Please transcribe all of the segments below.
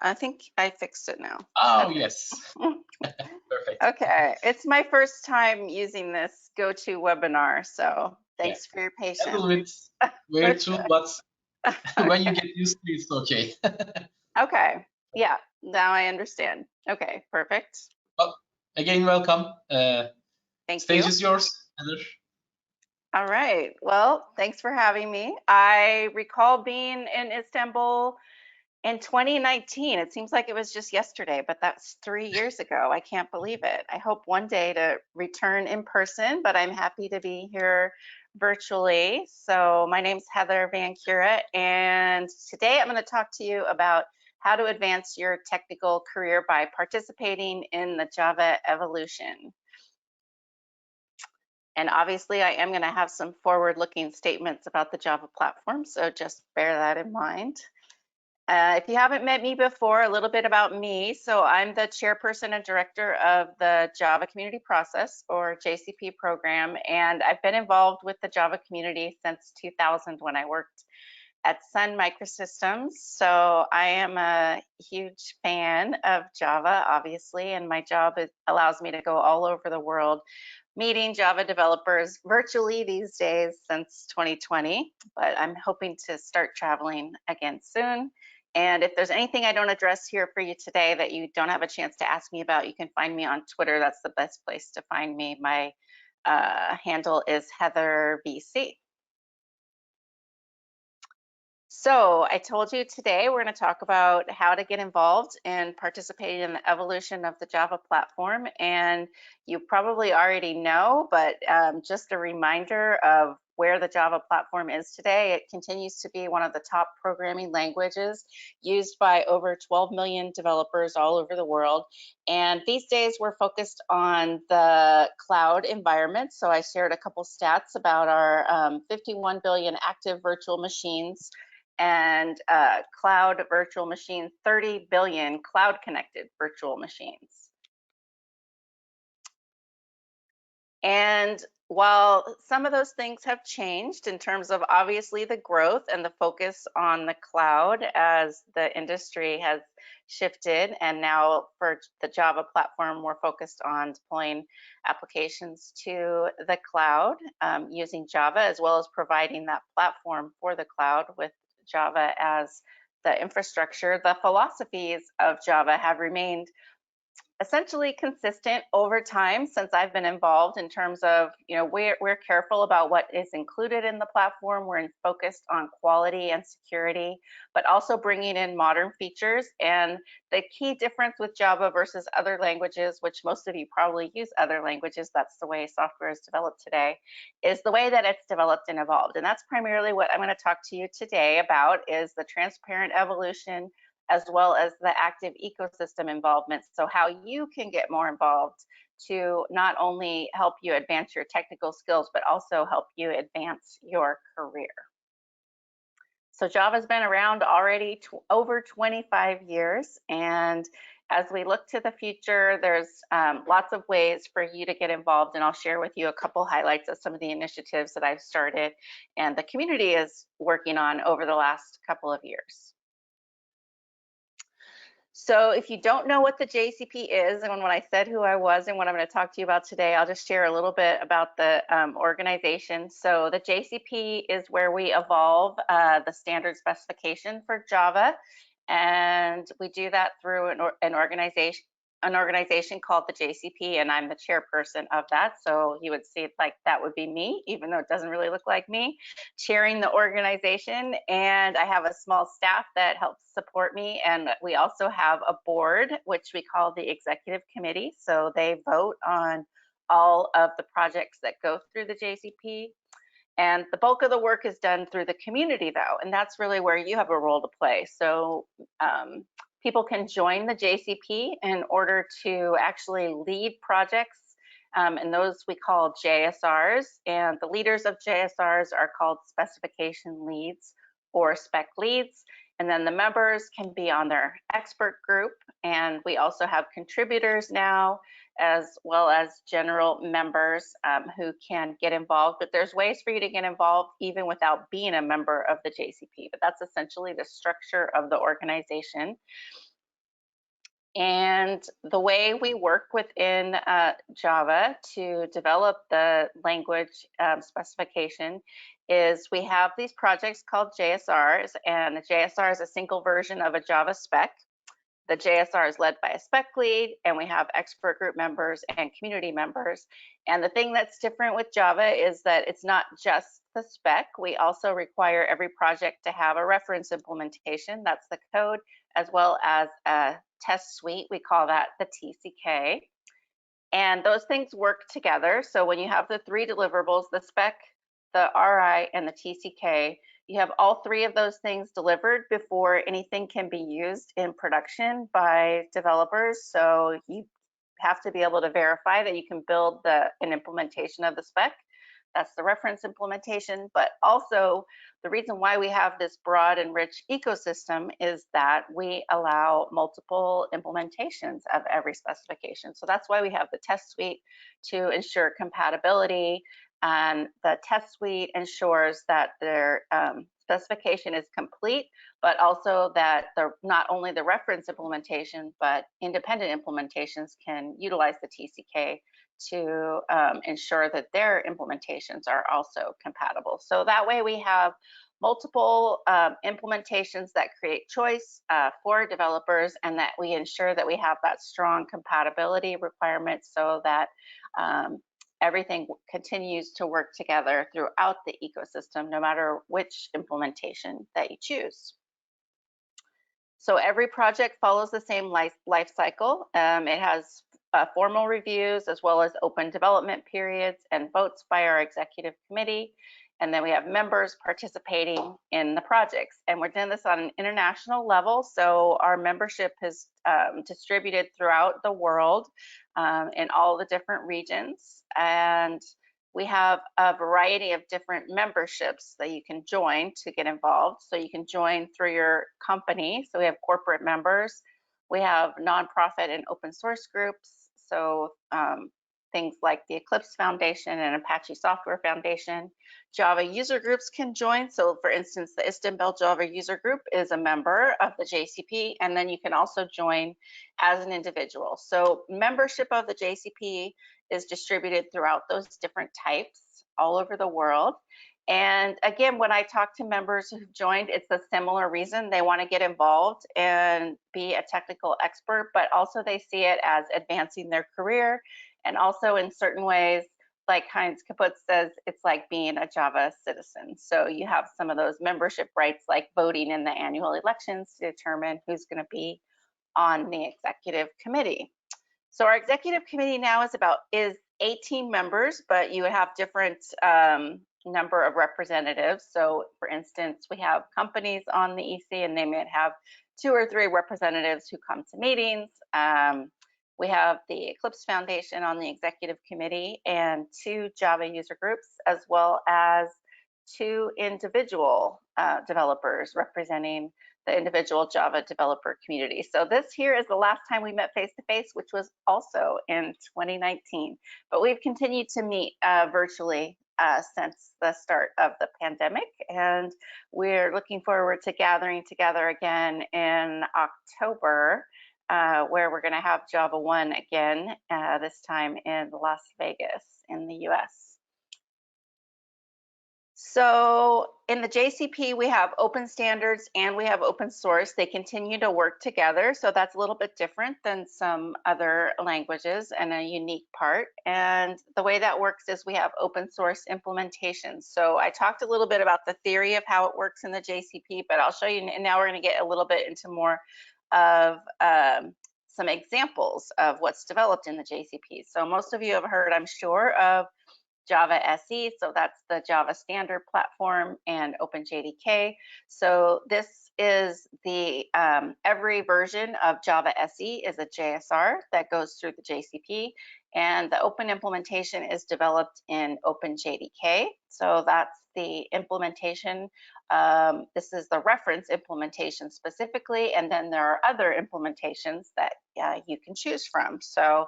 I think I fixed it now. Oh, Okay. yes. Perfect. Okay, it's my first time using this GoToWebinar, so Yeah. thanks for your A patience. little bit weird too, but when you Okay. get used to it, it's okay. Okay, yeah, now I understand. Okay, perfect. Well, again, welcome. Thank Stage you. is yours, Heather. All right, well, thanks for having me. I recall being in Istanbul in 2019. It seems like it was just yesterday, but that's 3 years ago. I can't believe it. I hope one day to return in person, but I'm happy to be here virtually. So my name's Heather Vancura, and today I'm going to talk to you about how to advance your technical career by participating in the Java evolution. And obviously, I am going to have some forward-looking statements about the Java platform, so just bear that in mind. If you haven't met me before, a little bit about me. So I'm the chairperson and director of the Java Community Process, or JCP program, and I've been involved with the Java community since 2000 when I worked at Sun Microsystems. So I am a huge fan of Java, obviously, and my job allows me to go all over the world meeting Java developers virtually these days since 2020, but I'm hoping to start traveling again soon. And if there's anything I don't address here for you today that you don't have a chance to ask me about, you can find me on Twitter. That's the best place to find me. My handle is Heather BC. So I told you today we're going to talk about how to get involved and participate in the evolution of the Java platform. And you probably already know, but just a reminder of where the Java platform is today. It continues to be one of the top programming languages used by over 12 million developers all over the world. And these days we're focused on the cloud environment. So I shared a couple stats about our 51 billion active virtual machines and cloud virtual machines, 30 billion cloud connected virtual machines. And while some of those things have changed in terms of obviously the growth and the focus on the cloud as the industry has shifted, and now for the Java platform, we're focused on deploying applications to the cloud using Java, as well as providing that platform for the cloud with Java as the infrastructure. The philosophies of Java have remained essentially consistent over time since I've been involved in terms of, we're careful about what is included in the platform. We're focused on quality and security, but also bringing in modern features. And the key difference with Java versus other languages, which most of you probably use other languages, that's the way software is developed today, is the way that it's developed and evolved. And that's primarily what I'm going to talk to you today about, is the transparent evolution as well as the active ecosystem involvement. So how you can get more involved to not only help you advance your technical skills, but also help you advance your career. So Java's been around already over 25 years. And as we look to the future, there's lots of ways for you to get involved. And I'll share with you a couple highlights of some of the initiatives that I've started and the community is working on over the last couple of years. So if you don't know what the JCP is, and when I said who I was and what I'm going to talk to you about today, I'll just share a little bit about the organization. So the JCP is where we evolve the standard specification for Java. And we do that through an organization called the JCP, and I'm the chairperson of that. So you would see it like that would be me, even though it doesn't really look like me, chairing the organization. And I have a small staff that helps support me. And we also have a board, which we call the executive committee. So they vote on all of the projects that go through the JCP. And the bulk of the work is done through the community, though, and that's really where you have a role to play. So people can join the JCP in order to actually lead projects, and those we call JSRs. And the leaders of JSRs are called specification leads or spec leads. And then the members can be on their expert group. And we also have contributors now, as well as general members who can get involved. But there's ways for you to get involved even without being a member of the JCP. But that's essentially the structure of the organization. And the way we work within Java to develop the language specification is we have these projects called JSRs, and a JSR is a single version of a Java spec. The JSR is led by a spec lead, and we have expert group members and community members. And the thing that's different with Java is that it's not just the spec. We also require every project to have a reference implementation, that's the code, as well as a test suite. We call that the TCK. And those things work together. So when you have the three deliverables, the spec, the RI, and the TCK, you have all three of those things delivered before anything can be used in production by developers. So you have to be able to verify that you can build an implementation of the spec. That's the reference implementation, but also the reason why we have this broad and rich ecosystem is that we allow multiple implementations of every specification. So that's why we have the test suite to ensure compatibility, and the test suite ensures that their specification is complete, but also that not only the reference implementation, but independent implementations can utilize the TCK to ensure that their implementations are also compatible. So that way we have multiple implementations that create choice for developers, and that we ensure that we have that strong compatibility requirement so that everything continues to work together throughout the ecosystem, no matter which implementation that you choose. So every project follows the same life cycle. It has formal reviews as well as open development periods and votes by our executive committee. And then we have members participating in the projects. And we're doing this on an international level. So our membership is distributed throughout the world in all the different regions. And we have a variety of different memberships that you can join to get involved. So you can join through your company. So we have corporate members. We have nonprofit and open source groups. So things like the Eclipse Foundation and Apache Software Foundation. Java user groups can join. So for instance, the Istanbul Java user group is a member of the JCP, and then you can also join as an individual. So membership of the JCP is distributed throughout those different types all over the world. And again, when I talk to members who've joined, it's a similar reason. They want to get involved and be a technical expert, but also they see it as advancing their career. And also in certain ways, like Heinz Kaput says, it's like being a Java citizen. So you have some of those membership rights, like voting in the annual elections to determine who's going to be on the executive committee. So our executive committee now is 18 members, but you have different number of representatives. So for instance, we have companies on the EC, and they may have 2 or 3 representatives who come to meetings. We have the Eclipse Foundation on the executive committee, and 2 Java user groups, as well as 2 individual developers representing the individual Java developer community. So this here is the last time we met face-to-face, which was also in 2019. But we've continued to meet virtually since the start of the pandemic, and we're looking forward to gathering together again in October, where we're going to have Java 1 again, this time in Las Vegas in the US. So in the JCP, we have open standards and we have open source. They continue to work together. So that's a little bit different than some other languages and a unique part. And the way that works is we have open source implementations. So I talked a little bit about the theory of how it works in the JCP, but I'll show you, and now we're going to get a little bit into more of some examples of what's developed in the JCP. So most of you have heard, I'm sure, of Java SE, so that's the Java standard platform, and OpenJDK. So this is the every version of Java SE is a JSR that goes through the JCP, and the open implementation is developed in OpenJDK. So that's the implementation. This is the reference implementation specifically, and then there are other implementations that you can choose from. So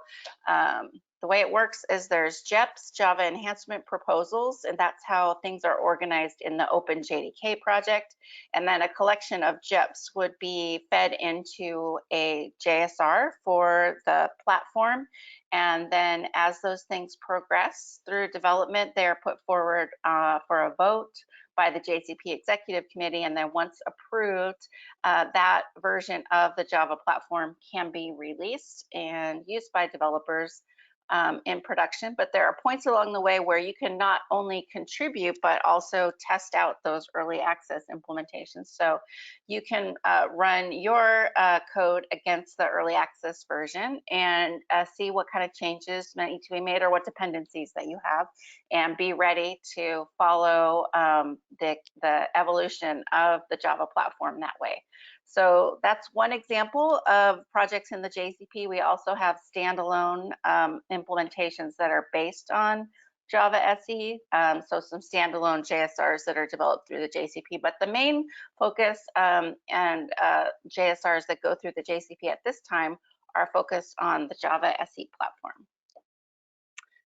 the way it works is there's JEPs, Java Enhancement Proposals, and that's how things are organized in the Open JDK project. And then a collection of JEPs would be fed into a JSR for the platform. And then as those things progress through development, they're put forward for a vote by the JCP Executive Committee. And then once approved, that version of the Java platform can be released and used by developers in production. But there are points along the way where you can not only contribute, but also test out those early access implementations. So you can run your code against the early access version and see what kind of changes need to be made or what dependencies that you have, and be ready to follow the evolution of the Java platform that way. So that's one example of projects in the JCP. We also have standalone implementations that are based on Java SE, so some standalone JSRs that are developed through the JCP. But the main focus and JSRs that go through the JCP at this time are focused on the Java SE platform.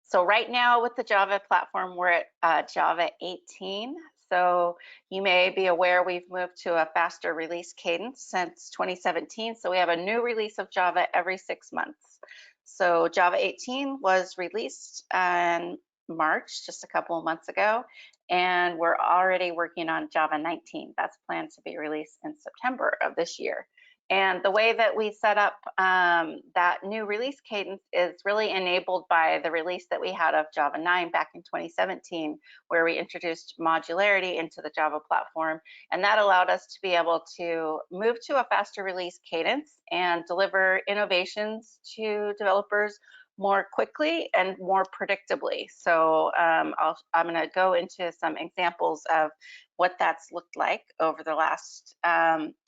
So right now with the Java platform, we're at Java 18. So you may be aware we've moved to a faster release cadence since 2017. So we have a new release of Java every 6 months. So Java 18 was released in March, just a couple of months ago, and we're already working on Java 19. That's planned to be released in September of this year. And the way that we set up that new release cadence is really enabled by the release that we had of Java 9 back in 2017, where we introduced modularity into the Java platform. And that allowed us to be able to move to a faster release cadence and deliver innovations to developers more quickly and more predictably. So I'm going to go into some examples of what that's looked like over the last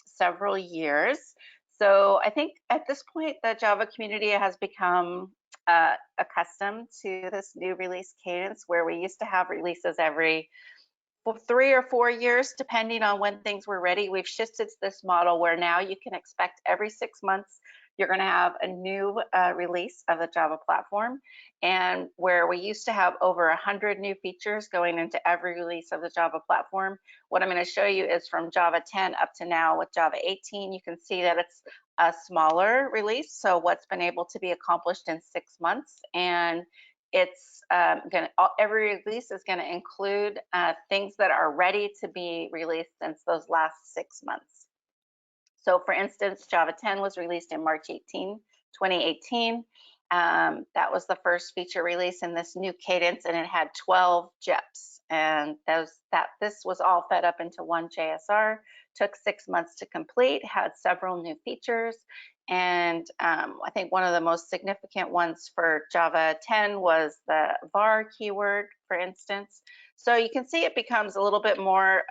several years. So I think at this point, the Java community has become accustomed to this new release cadence, where we used to have releases every 3 or 4 years, depending on when things were ready. We've shifted to this model where now you can expect every 6 months you're going to have a new release of the Java platform. And where we used to have over 100 new features going into every release of the Java platform, what I'm going to show you is from Java 10 up to now with Java 18. You can see that it's a smaller release. So what's been able to be accomplished in 6 months, and it's every release is going to include things that are ready to be released since those last 6 months. So for instance, Java 10 was released in March 2018. That was the first feature release in this new cadence, and it had 12 JEPs. And this was all fed up into one JSR, took 6 months to complete, had several new features. And I think one of the most significant ones for Java 10 was the var keyword, for instance. So you can see it becomes a little bit more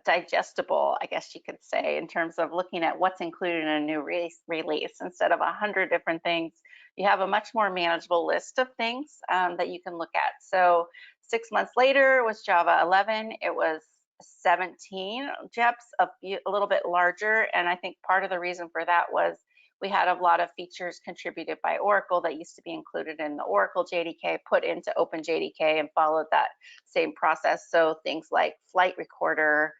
digestible, I guess you could say, in terms of looking at what's included in a new release. Instead of 100 different things, you have a much more manageable list of things that you can look at. So 6 months later was Java 11. It was 17 JEPs, a little bit larger. And I think part of the reason for that was we had a lot of features contributed by Oracle that used to be included in the Oracle JDK, put into Open JDK, and followed that same process. So things like Flight Recorder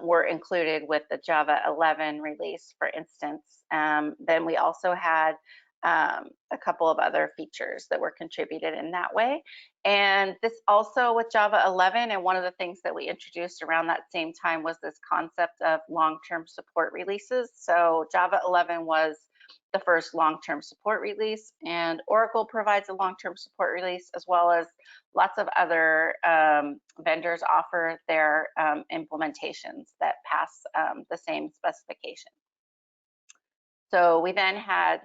were included with the Java 11 release, for instance. Then we also had a couple of other features that were contributed in that way. And this also with Java 11, and one of the things that we introduced around that same time was this concept of long-term support releases. So Java 11 was the first long-term support release, and Oracle provides a long-term support release, as well as lots of other vendors offer their implementations that pass the same specification. So we then had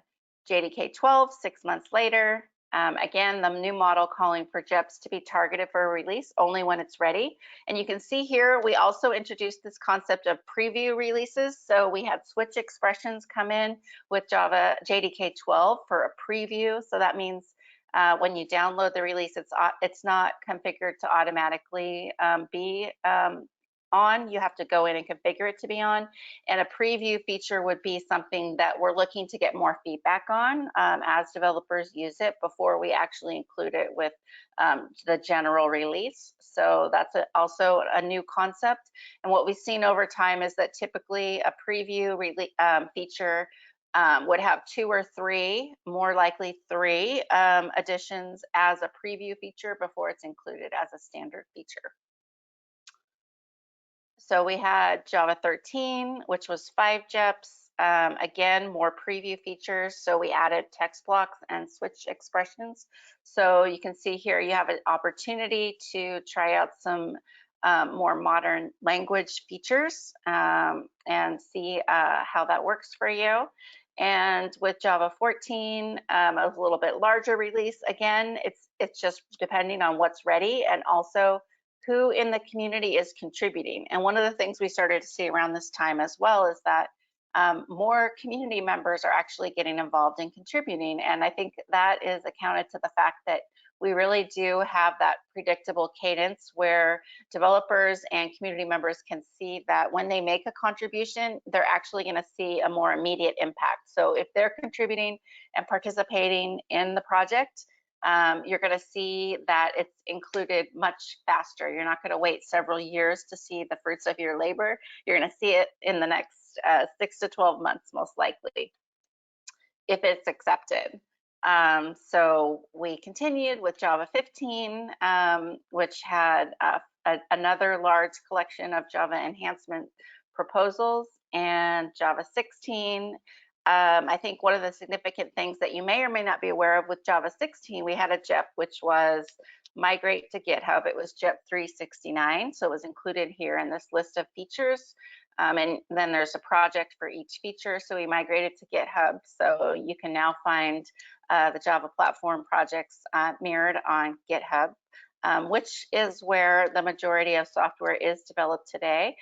JDK 12 6 months later. Again, the new model calling for JEPs to be targeted for a release only when it's ready. And you can see here, we also introduced this concept of preview releases. So we had switch expressions come in with Java JDK 12 for a preview. So that means when you download the release, it's not configured to automatically be on. You have to go in and configure it to be on. And a preview feature would be something that we're looking to get more feedback on as developers use it before we actually include it with the general release. So that's also a new concept. And what we've seen over time is that typically a preview feature would have 2 or 3, more likely 3 additions as a preview feature before it's included as a standard feature. So we had Java 13, which was 5 JEPs. Again, more preview features. So we added text blocks and switch expressions. So you can see here you have an opportunity to try out some more modern language features and see how that works for you. And with Java 14, a little bit larger release. Again, it's just depending on what's ready and also who in the community is contributing. And one of the things we started to see around this time as well is that more community members are actually getting involved in contributing. And I think that is accounted to the fact that we really do have that predictable cadence where developers and community members can see that when they make a contribution, they're actually going to see a more immediate impact. So if they're contributing and participating in the project, you're going to see that it's included much faster. You're not going to wait several years to see the fruits of your labor. You're going to see it in the next 6 to 12 months, most likely, if it's accepted. So we continued with Java 15, which had another large collection of Java enhancement proposals, and Java 16. I think one of the significant things that you may or may not be aware of with Java 16, we had a JEP, which was migrate to GitHub. It was JEP 369, so it was included here in this list of features. And then there's a project for each feature. So we migrated to GitHub. So you can now find the Java platform projects mirrored on GitHub, which is where the majority of software is developed today.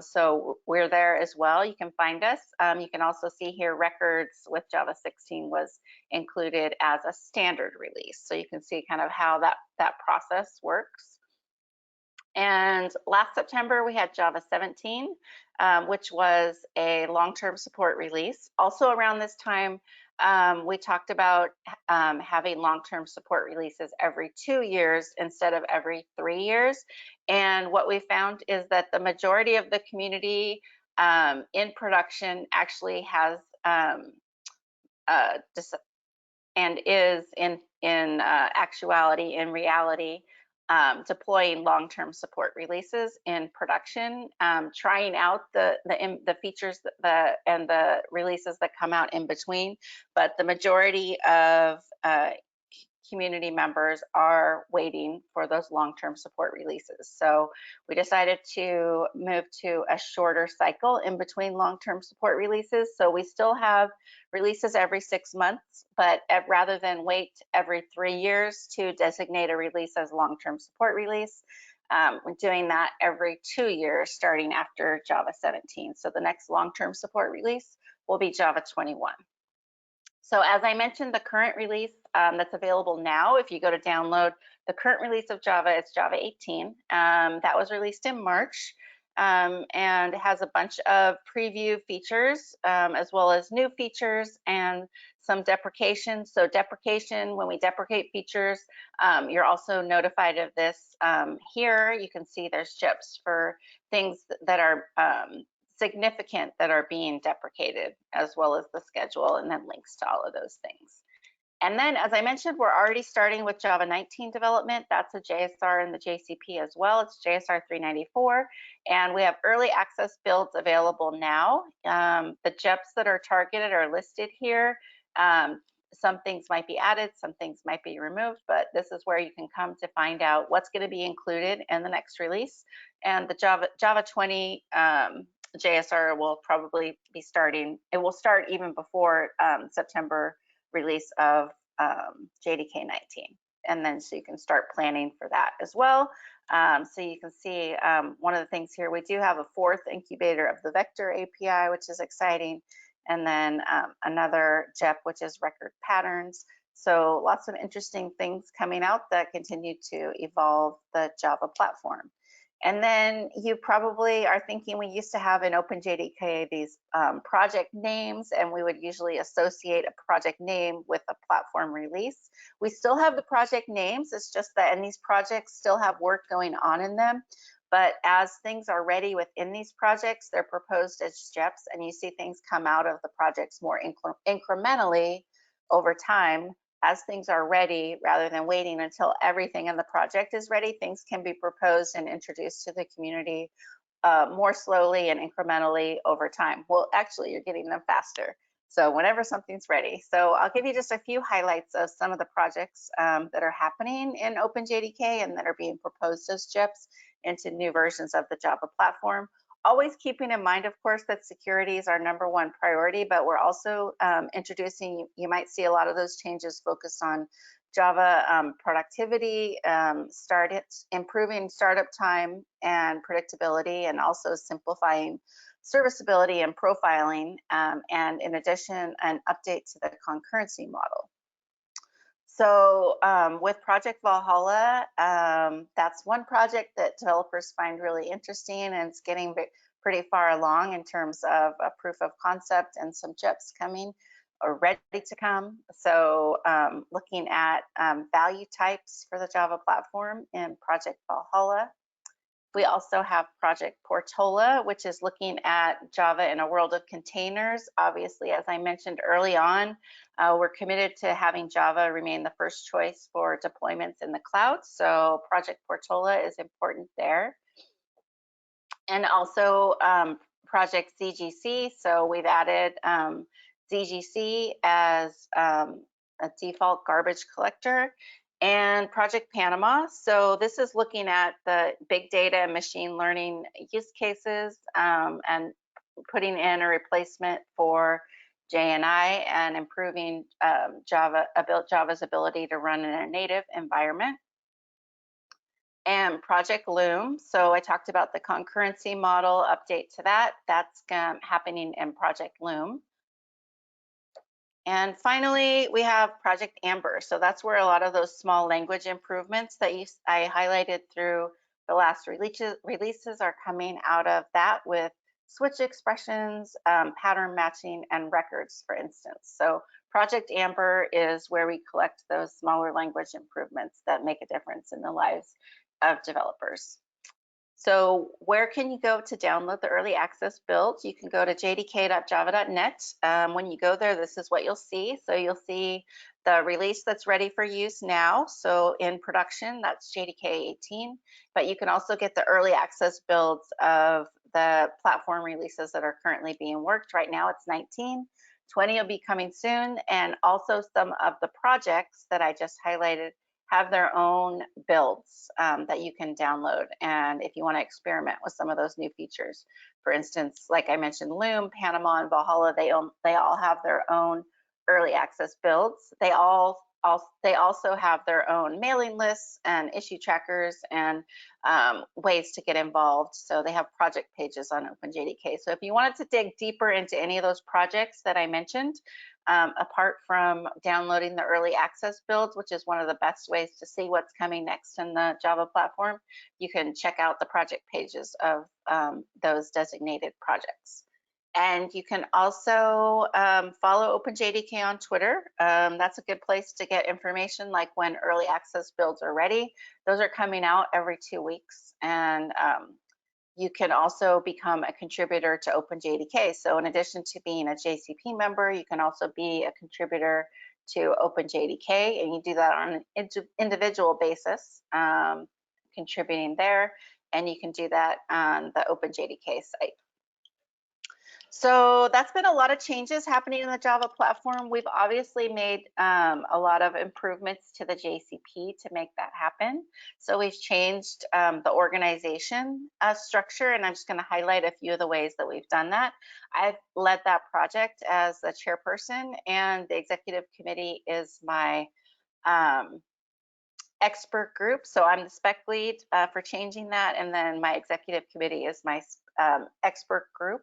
So we're there as well. You can find us. You can also see here records with Java 16 was included as a standard release. So you can see kind of how that process works. And last September, we had Java 17, which was a long-term support release. Also around this time, we talked about having long-term support releases every 2 years instead of every 3 years. And what we found is that the majority of the community in production actually has and is in actuality, in reality, deploying long-term support releases in production, trying out the features and the releases that come out in between. But the majority of community members are waiting for those long-term support releases. So we decided to move to a shorter cycle in between long-term support releases. So we still have releases every 6 months, but rather than wait every 3 years to designate a release as long-term support release, we're doing that every 2 years starting after Java 17. So the next long-term support release will be Java 21. So as I mentioned, the current release that's available now, if you go to download the current release of Java, it's Java 18. That was released in March and it has a bunch of preview features as well as new features and some deprecation. So deprecation, when we deprecate features, you're also notified of this here. You can see there's JEPs for things that are significant that are being deprecated, as well as the schedule, and then links to all of those things. And then, as I mentioned, we're already starting with Java 19 development. That's a JSR in the JCP as well. It's JSR 394, and we have early access builds available now. The JEPs that are targeted are listed here. Some things might be added, some things might be removed, but this is where you can come to find out what's going to be included in the next release. And the Java 20 JSR will probably be starting. It will start even before September release of JDK 19. And then so you can start planning for that as well. So you can see one of the things here, we do have a 4th incubator of the vector API, which is exciting. And then another JEP, which is record patterns. So lots of interesting things coming out that continue to evolve the Java platform. And then you probably are thinking we used to have in OpenJDK these project names, and we would usually associate a project name with a platform release. We still have the project names, it's just that, and these projects still have work going on in them. But as things are ready within these projects, they're proposed as steps, and you see things come out of the projects more incrementally over time. As things are ready, rather than waiting until everything in the project is ready, things can be proposed and introduced to the community more slowly and incrementally over time. Well, actually, you're getting them faster. So whenever something's ready. So I'll give you just a few highlights of some of the projects that are happening in OpenJDK and that are being proposed as JIPs into new versions of the Java platform. Always keeping in mind, of course, that security is our #1 priority, but we're also introducing, you might see a lot of those changes focused on Java productivity, improving startup time and predictability, and also simplifying serviceability and profiling, and in addition, an update to the concurrency model. So with Project Valhalla, that's one project that developers find really interesting, and it's getting pretty far along in terms of a proof of concept and some chips coming or ready to come. So looking at value types for the Java platform in Project Valhalla. We also have Project Portola, which is looking at Java in a world of containers. Obviously, as I mentioned early on, we're committed to having Java remain the first choice for deployments in the cloud. So Project Portola is important there. And also Project ZGC. So we've added ZGC as a default garbage collector, and Project Panama. So this is looking at the big data and machine learning use cases and putting in a replacement for JNI and improving Java's ability to run in a native environment. And Project Loom. So I talked about the concurrency model update to that. That's happening in Project Loom. And finally, we have Project Amber. So that's where a lot of those small language improvements that I highlighted through the last releases are coming out of that, with switch expressions, pattern matching, and records, for instance. So Project Amber is where we collect those smaller language improvements that make a difference in the lives of developers. So where can you go to download the early access builds? You can go to jdk.java.net. When you go there, this is what you'll see. So you'll see the release that's ready for use now. So in production, that's JDK 18. But you can also get the early access builds of the platform releases that are currently being worked. Right now, it's 19. 20 will be coming soon. And also some of the projects that I just highlighted have their own builds that you can download. And if you want to experiment with some of those new features, for instance, like I mentioned, Loom, Panama, and Valhalla, they all have their own early access builds. They also have their own mailing lists and issue trackers and ways to get involved. So they have project pages on OpenJDK. So if you wanted to dig deeper into any of those projects that I mentioned, apart from downloading the early access builds, which is one of the best ways to see what's coming next in the Java platform, you can check out the project pages of those designated projects. And you can also follow OpenJDK on Twitter. That's a good place to get information like when early access builds are ready. Those are coming out every 2 weeks. And you can also become a contributor to OpenJDK. So in addition to being a JCP member, you can also be a contributor to OpenJDK, and you do that on an individual basis, contributing there, and you can do that on the OpenJDK site. So that's been a lot of changes happening in the Java platform. We've obviously made a lot of improvements to the JCP to make that happen. So we've changed the organization structure, and I'm just going to highlight a few of the ways that we've done that. I've led that project as the chairperson, and the executive committee is my expert group. So I'm the spec lead for changing that, and then my executive committee is my expert group.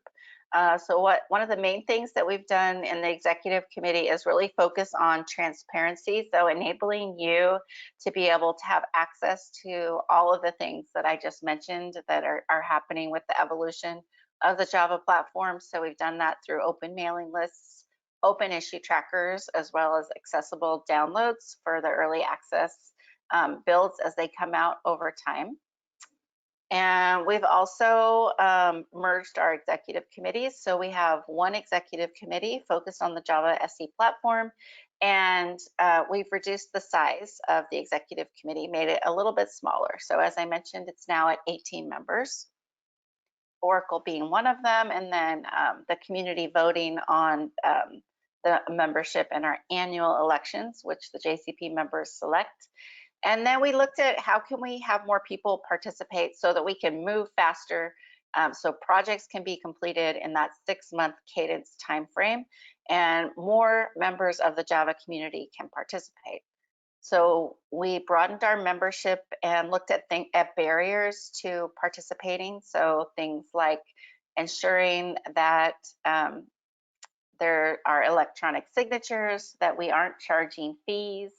So one of the main things that we've done in the executive committee is really focus on transparency. So enabling you to be able to have access to all of the things that I just mentioned that are happening with the evolution of the Java platform. So we've done that through open mailing lists, open issue trackers, as well as accessible downloads for the early access builds as they come out over time. And we've also merged our executive committees. So we have one executive committee focused on the Java SE platform, and we've reduced the size of the executive committee, made it a little bit smaller. So as I mentioned, it's now at 18 members, Oracle being one of them, and then the community voting on the membership in our annual elections, which the JCP members select. And then we looked at how can we have more people participate so that we can move faster, so projects can be completed in that 6-month cadence timeframe, and more members of the Java community can participate. So we broadened our membership and looked at barriers to participating. So things like ensuring that there are electronic signatures, that we aren't charging fees,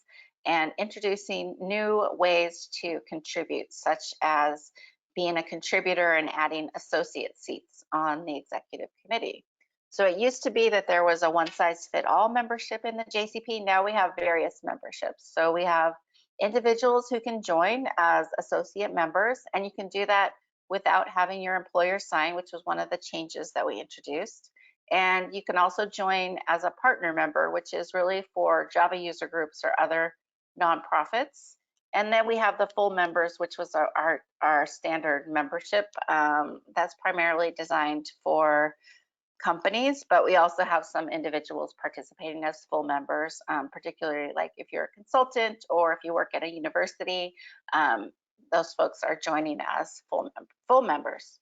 and introducing new ways to contribute, such as being a contributor and adding associate seats on the executive committee. So it used to be that there was a one-size-fit-all membership in the JCP. Now we have various memberships. So we have individuals who can join as associate members, and you can do that without having your employer sign, which was one of the changes that we introduced. And you can also join as a partner member, which is really for Java user groups or other nonprofits. And then we have the full members, which was our standard membership. That's primarily designed for companies, but we also have some individuals participating as full members, particularly like if you're a consultant or if you work at a university, those folks are joining as full members.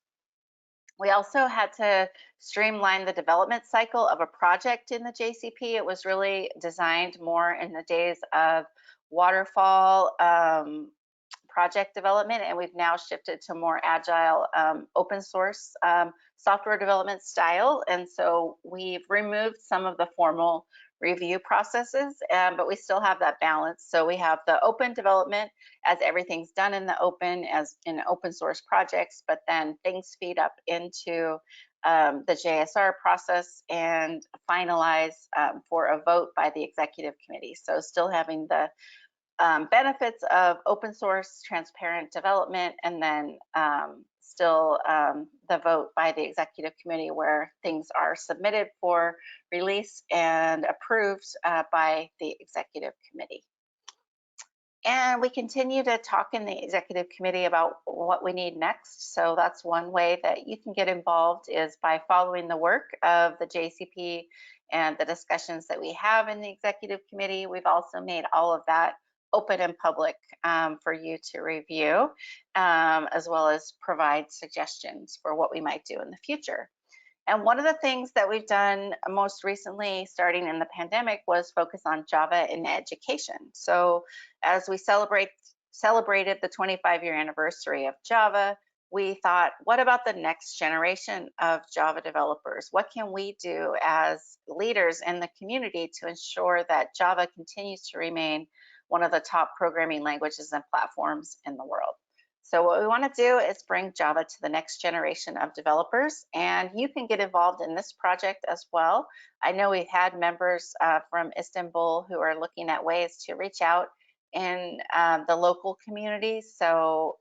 We also had to streamline the development cycle of a project in the JCP. It was really designed more in the days of waterfall project development, and we've now shifted to more agile open source software development style. And so we've removed some of the formal review processes, but we still have that balance. So we have the open development as everything's done in the open as in open source projects, but then things feed up into the JSR process and finalize for a vote by the executive committee. So still having the benefits of open source transparent development, and then still the vote by the executive committee where things are submitted for release and approved by the executive committee. And we continue to talk in the executive committee about what we need next. So that's one way that you can get involved, is by following the work of the JCP and the discussions that we have in the executive committee. We've also made all of that open and public for you to review, as well as provide suggestions for what we might do in the future. And one of the things that we've done most recently, starting in the pandemic, was focus on Java in education. So as we celebrated the 25-year anniversary of Java, we thought, what about the next generation of Java developers? What can we do as leaders in the community to ensure that Java continues to remain one of the top programming languages and platforms in the world? So what we want to do is bring Java to the next generation of developers, and you can get involved in this project as well. I know we've had members from Istanbul who are looking at ways to reach out in the local community. So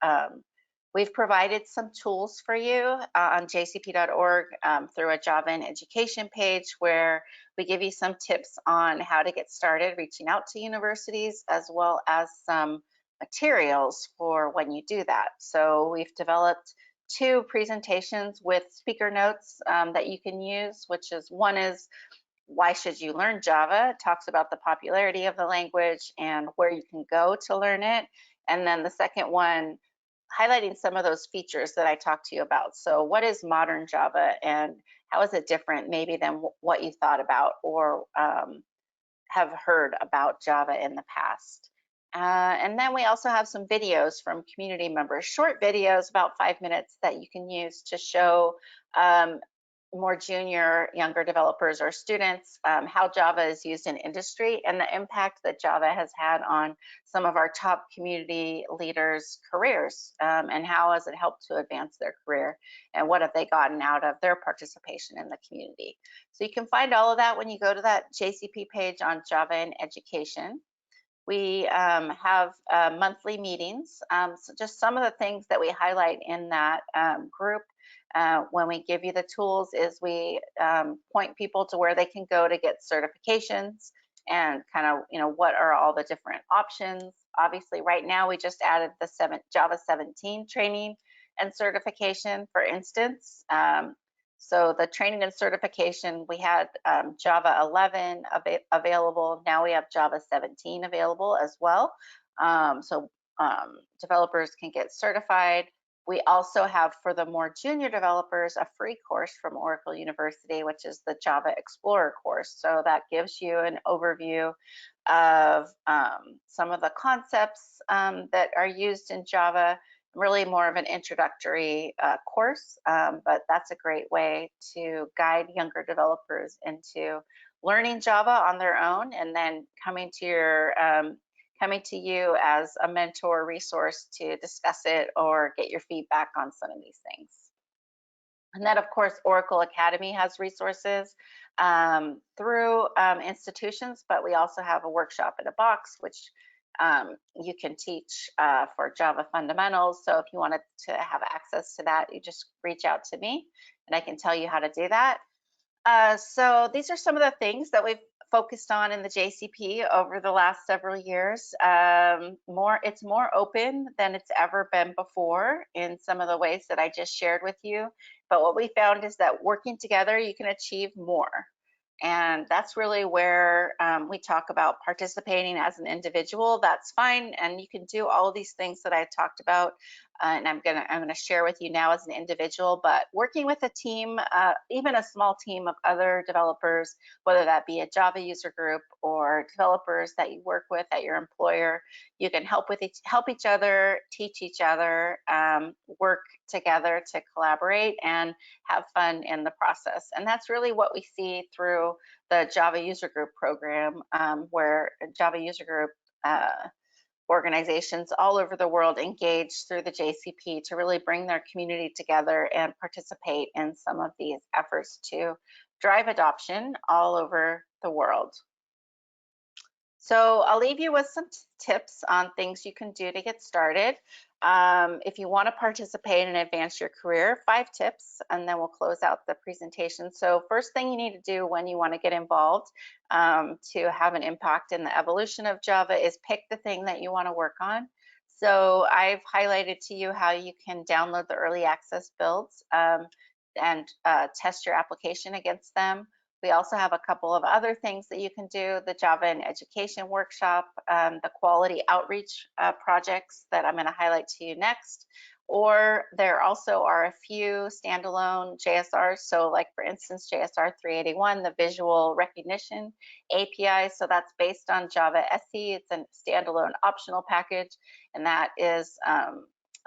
we've provided some tools for you on jcp.org through a Java in Education page, where we give you some tips on how to get started reaching out to universities, as well as some materials for when you do that. So we've developed 2 presentations with speaker notes that you can use, which is, one is why should you learn Java? It talks about the popularity of the language and where you can go to learn it. And then the second one, highlighting some of those features that I talked to you about. So what is modern Java, and how is it different maybe than what you thought about or have heard about Java in the past? And then we also have some videos from community members, short videos, about 5 minutes, that you can use to show more junior, younger developers or students, how Java is used in industry and the impact that Java has had on some of our top community leaders' careers, and how has it helped to advance their career, and what have they gotten out of their participation in the community. So you can find all of that when you go to that JCP page on Java in education. We have monthly meetings. So just some of the things that we highlight in that group when we give you the tools is we point people to where they can go to get certifications and kind of, what are all the different options. Obviously, right now we just added the Java 17 training and certification, for instance. So the training and certification, we had Java 11 available. Now we have Java 17 available as well. So developers can get certified. We also have, for the more junior developers, a free course from Oracle University, which is the Java Explorer course. So that gives you an overview of some of the concepts that are used in Java, really more of an introductory course, but that's a great way to guide younger developers into learning Java on their own, and then coming to you as a mentor resource to discuss it or get your feedback on some of these things. And then, of course, Oracle Academy has resources through institutions, but we also have a workshop in a box, which you can teach for Java fundamentals. So if you wanted to have access to that, you just reach out to me and I can tell you how to do that. So these are some of the things that we've focused on in the JCP over the last several years. It's more open than it's ever been before in some of the ways that I just shared with you. But what we found is that working together, you can achieve more. And that's really where we talk about participating as an individual. That's fine, and you can do all of these things that I talked about, and I'm gonna share with you now as an individual. But working with a team, even a small team of other developers, whether that be a Java user group or developers that you work with at your employer, you can help each other, teach each other, work together to collaborate and have fun in the process. And that's really what we see through the Java User Group program, where Java User Group organizations all over the world engage through the JCP to really bring their community together and participate in some of these efforts to drive adoption all over the world. So I'll leave you with some tips on things you can do to get started. If you want to participate and advance your career, 5 tips, and then we'll close out the presentation. So first thing you need to do when you want to get involved to have an impact in the evolution of Java is pick the thing that you want to work on. So I've highlighted to you how you can download the early access builds and test your application against them. We also have a couple of other things that you can do, the Java in Education workshop, the quality outreach projects that I'm going to highlight to you next. Or there also are a few standalone JSRs. So like, for instance, JSR 381, the visual recognition API. So that's based on Java SE. It's a standalone optional package. And that is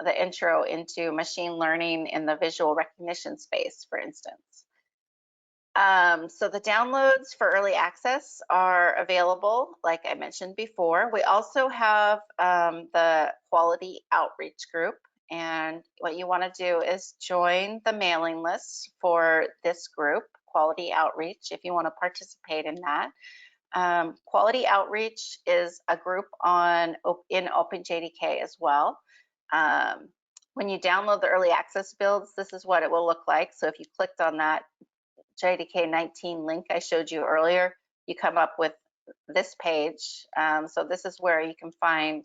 the intro into machine learning in the visual recognition space, for instance. So the downloads for early access are available, like I mentioned before. We also have the quality outreach group. And what you want to do is join the mailing list for this group, Quality Outreach, if you want to participate in that. Quality Outreach is a group in OpenJDK as well. When you download the early access builds, this is what it will look like. So if you clicked on that JDK 19 link I showed you earlier, you come up with this page. So this is where you can find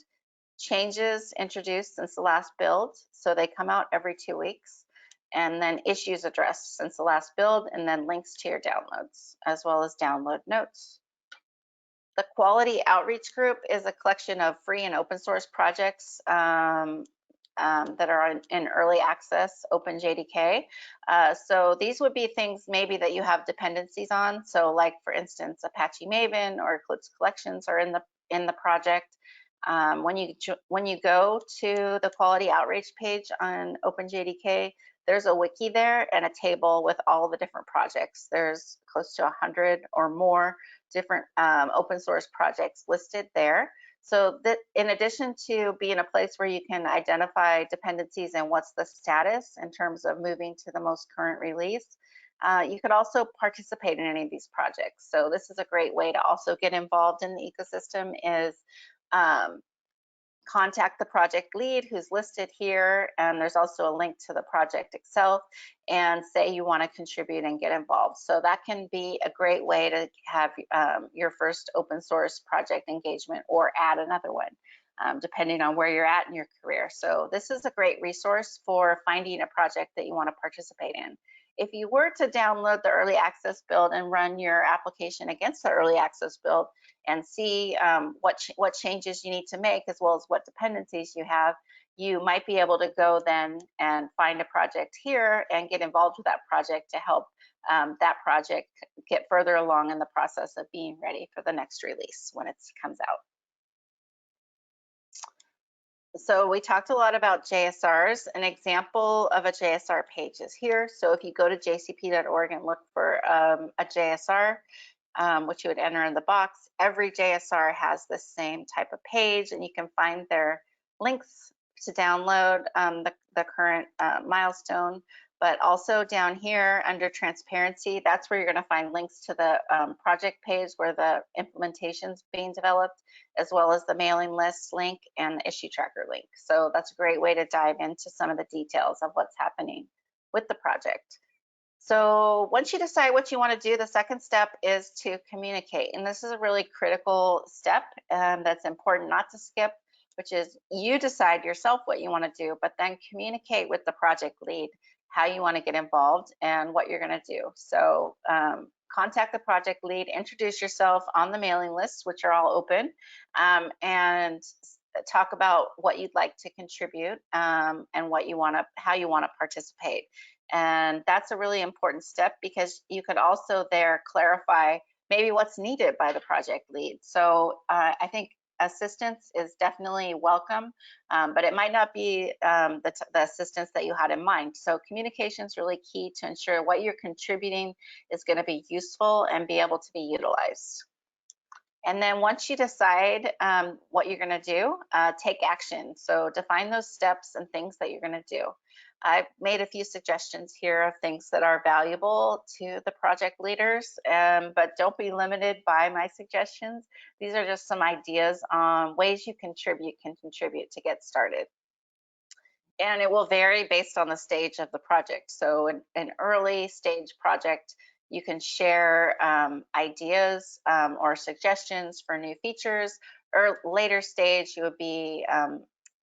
changes introduced since the last build. So they come out every 2 weeks. And then issues addressed since the last build, and then links to your downloads, as well as download notes. The Quality Outreach Group is a collection of free and open source projects that are in early access OpenJDK. So these would be things maybe that you have dependencies on. So like, for instance, Apache Maven or Eclipse Collections are in the project. When you go to the Quality Outreach page on OpenJDK, there's a wiki there and a table with all the different projects. There's close to 100 or more different open source projects listed there. So that in addition to being a place where you can identify dependencies and what's the status in terms of moving to the most current release, you could also participate in any of these projects. So this is a great way to also get involved in the ecosystem is um, contact the project lead who's listed here, and there's also a link to the project itself, and say you want to contribute and get involved. So that can be a great way to have your first open source project engagement or add another one, depending on where you're at in your career. So this is a great resource for finding a project that you want to participate in. If you were to download the early access build and run your application against the early access build and see what changes you need to make, as well as what dependencies you have, you might be able to go then and find a project here and get involved with that project to help that project get further along in the process of being ready for the next release when it comes out. So we talked a lot about JSRs. An example of a JSR page is here. So if you go to jcp.org and look for a JSR, which you would enter in the box, every JSR has the same type of page, and you can find their links to download the current milestone. But also down here under transparency, that's where you're going to find links to the project page where the implementation is being developed, as well as the mailing list link and the issue tracker link. So that's a great way to dive into some of the details of what's happening with the project. So once you decide what you want to do, the second step is to communicate. And this is a really critical step that's important not to skip, which is you decide yourself what you want to do, but then communicate with the project lead how you want to get involved and what you're going to do. So contact the project lead, introduce yourself on the mailing lists, which are all open, and talk about what you'd like to contribute and what you want to, how you want to participate. And that's a really important step because you could also there clarify maybe what's needed by the project lead. So I think assistance is definitely welcome, but it might not be the assistance that you had in mind. So communication is really key to ensure what you're contributing is going to be useful and be able to be utilized. And then once you decide what you're going to do, take action. So define those steps and things that you're going to do. I've made a few suggestions here of things that are valuable to the project leaders, but don't be limited by my suggestions. These are just some ideas on ways you can contribute to get started. And it will vary based on the stage of the project. So an early stage project, you can share ideas or suggestions for new features. Or later stage, you would be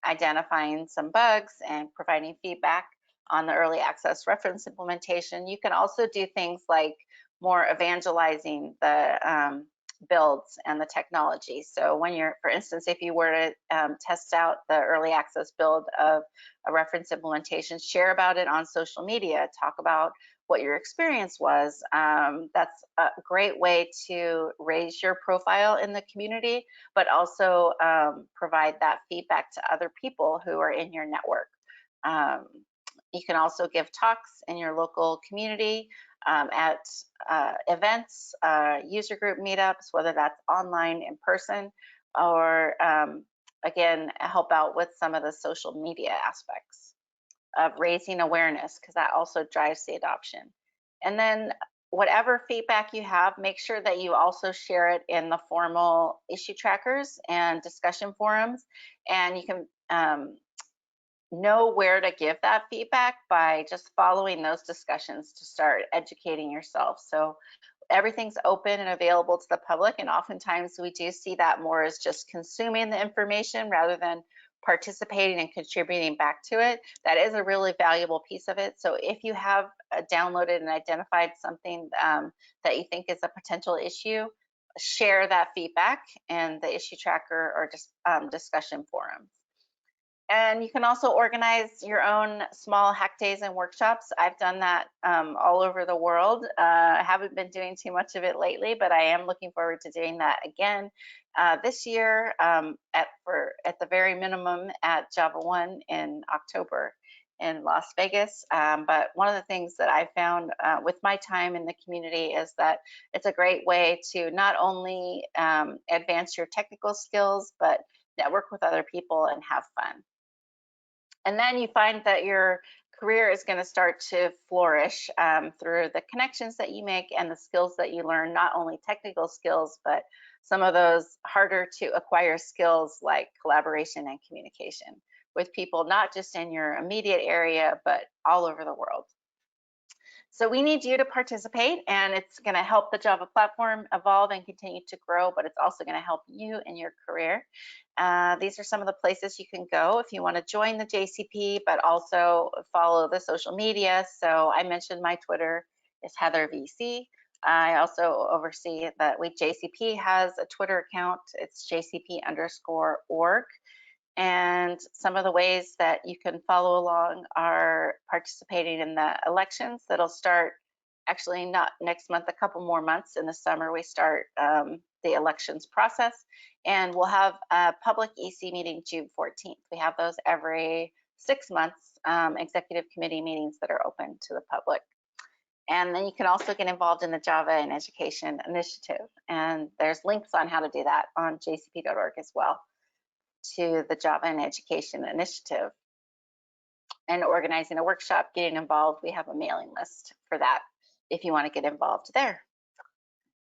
identifying some bugs and providing feedback on the early access reference implementation. You can also do things like more evangelizing the builds and the technology. So when you're, for instance, if you were to test out the early access build of a reference implementation, share about it on social media, talk about what your experience was. That's a great way to raise your profile in the community, but also provide that feedback to other people who are in your network. You can also give talks in your local community at events, user group meetups, whether that's online, in person, or again, help out with some of the social media aspects of raising awareness, because that also drives the adoption. And then whatever feedback you have, make sure that you also share it in the formal issue trackers and discussion forums. And you can know where to give that feedback by just following those discussions to start educating yourself. So everything's open and available to the public, and oftentimes we do see that more as just consuming the information rather than participating and contributing back to it. That is a really valuable piece of it. So if you have downloaded and identified something that you think is a potential issue, share that feedback in the issue tracker or just discussion forums. And you can also organize your own small hack days and workshops. I've done that all over the world. I haven't been doing too much of it lately, but I am looking forward to doing that again this year at the very minimum at Java 1 in October. in Las Vegas. But one of the things that I found with my time in the community is that it's a great way to not only advance your technical skills, but network with other people and have fun. And then you find that your career is going to start to flourish through the connections that you make and the skills that you learn, not only technical skills, but some of those harder to acquire skills like collaboration and communication with people, not just in your immediate area, but all over the world. So we need you to participate, and it's going to help the Java platform evolve and continue to grow, but it's also going to help you in your career. These are some of the places you can go if you want to join the JCP, but also follow the social media. So I mentioned my Twitter is Heather VC. I also oversee that JCP has a Twitter account. It's JCP_org. And some of the ways that you can follow along are participating in the elections that'll start actually not next month, a couple more months. In the summer, we start the elections process, and we'll have a public EC meeting June 14th. We have those every 6 months, executive committee meetings that are open to the public. And then you can also get involved in the Java in Education initiative. And there's links on how to do that on jcp.org as well, to the Java in Education initiative. And organizing a workshop, getting involved, we have a mailing list for that if you want to get involved there.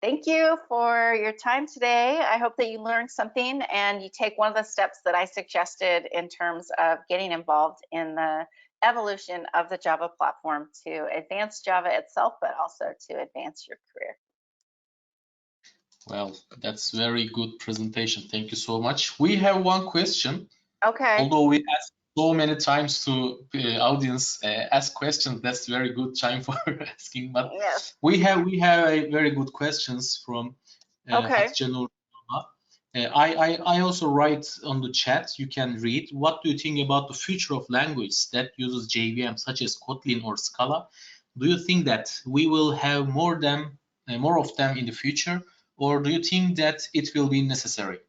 Thank you for your time today. I hope that you learned something and you take one of the steps that I suggested in terms of getting involved in the evolution of the Java platform to advance Java itself, but also to advance your career. Well, that's very good presentation. Thank you so much. We have one question. Okay. Although we asked so many times to the audience ask questions, that's very good time for asking. But yes, we have a very good questions from Hatice Nur. I also write on the chat. You can read. What do you think about the future of language that uses JVM, such as Kotlin or Scala? Do you think that we will have more of them in the future, or do you think that it will be necessary?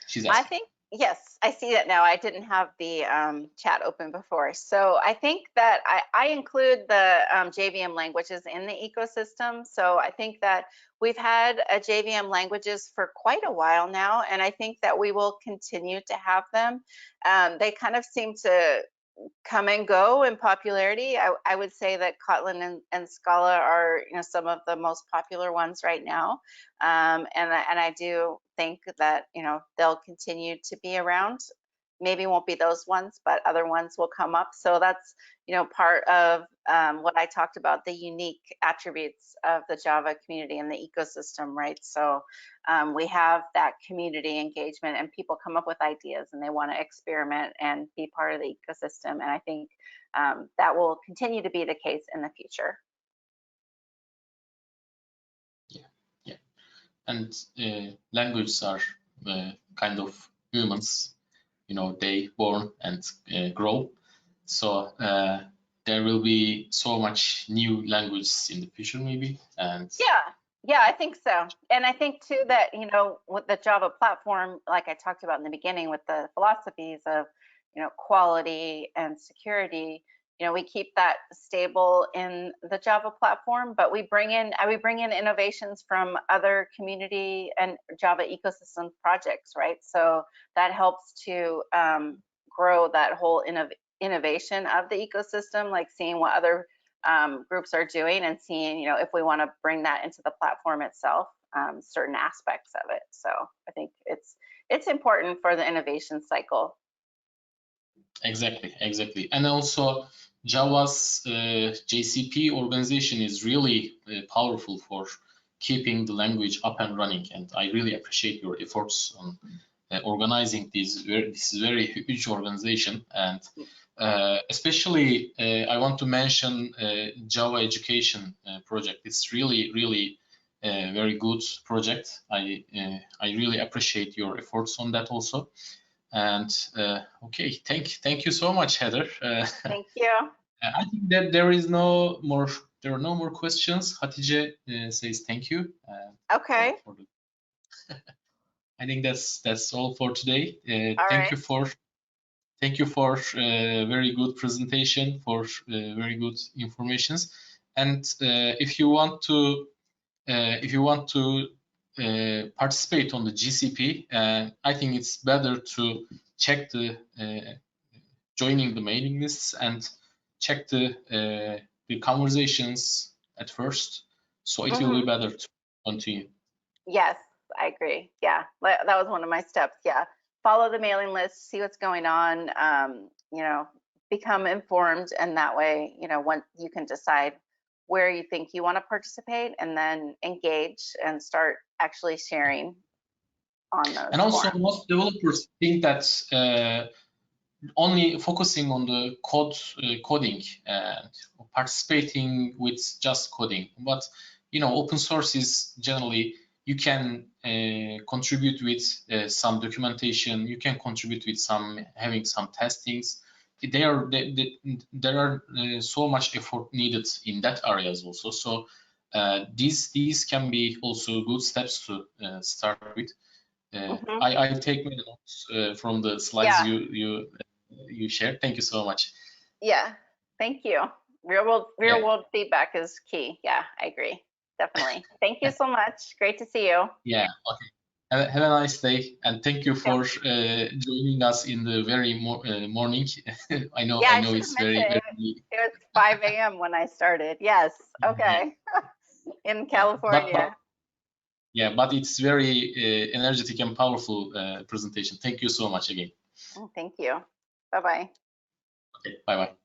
She's asking. I think, yes, I see that now. I didn't have the chat open before. So I think that I include the JVM languages in the ecosystem. So I think that we've had JVM languages for quite a while now, and I think that we will continue to have them. They kind of seem to come and go in popularity. I would say that Kotlin and Scala are, some of the most popular ones right now, and I do think that they'll continue to be around. Maybe won't be those ones, but other ones will come up. So that's part of what I talked about, the unique attributes of the Java community and the ecosystem, right? So we have that community engagement, and people come up with ideas and they want to experiment and be part of the ecosystem. And I think that will continue to be the case in the future. Yeah. And languages are kind of humans. They born and grow. So there will be so much new languages in the future, maybe. And yeah, I think so. And I think too that with the Java platform, like I talked about in the beginning, with the philosophies of quality and security, we keep that stable in the Java platform, but we bring in innovations from other community and Java ecosystem projects, right? So that helps to grow that whole innovation of the ecosystem, like seeing what other groups are doing and seeing, if we want to bring that into the platform itself, certain aspects of it. So I think it's important for the innovation cycle. Exactly. And also Java's JCP organization is really powerful for keeping the language up and running. And I really appreciate your efforts on organizing this very huge organization. And especially I want to mention Java education project. It's really very good project. I really appreciate your efforts on that also. And okay, thank you so much, Heather. Thank you. I think that there are no more questions. Hatice says thank you. Okay. I think that's all for today. All Thank right. you for thank you for very good presentation, for very good informations. And if you want to participate on the GCP, I think it's better to check the joining the mailing lists and check the conversations at first. So it will be better to continue. Yes, I agree. Yeah, that was one of my steps. Yeah, follow the mailing list, see what's going on. You know, become informed, and that way, you know, once you can decide where you think you want to participate, and then engage and start actually sharing on those. And also, forums. most developers think that only focusing on the coding and participating with just coding, but you know, open source is generally, you can contribute with some documentation, you can contribute with having some testings. There are so much effort needed in that areas also. So these can be also good steps to start with. I take my notes from the slides you shared. Thank you so much. Yeah, thank you. Real world feedback is key. Yeah, I agree. Definitely. Thank you so much. Great to see you. Yeah. Okay. Have a nice day, and thank you for joining us in the very morning. I know it's very. It was 5 a.m. when I started. Yes. Okay. In California. But it's very energetic and powerful presentation. Thank you so much again. Thank you. Bye-bye. Okay. Bye-bye.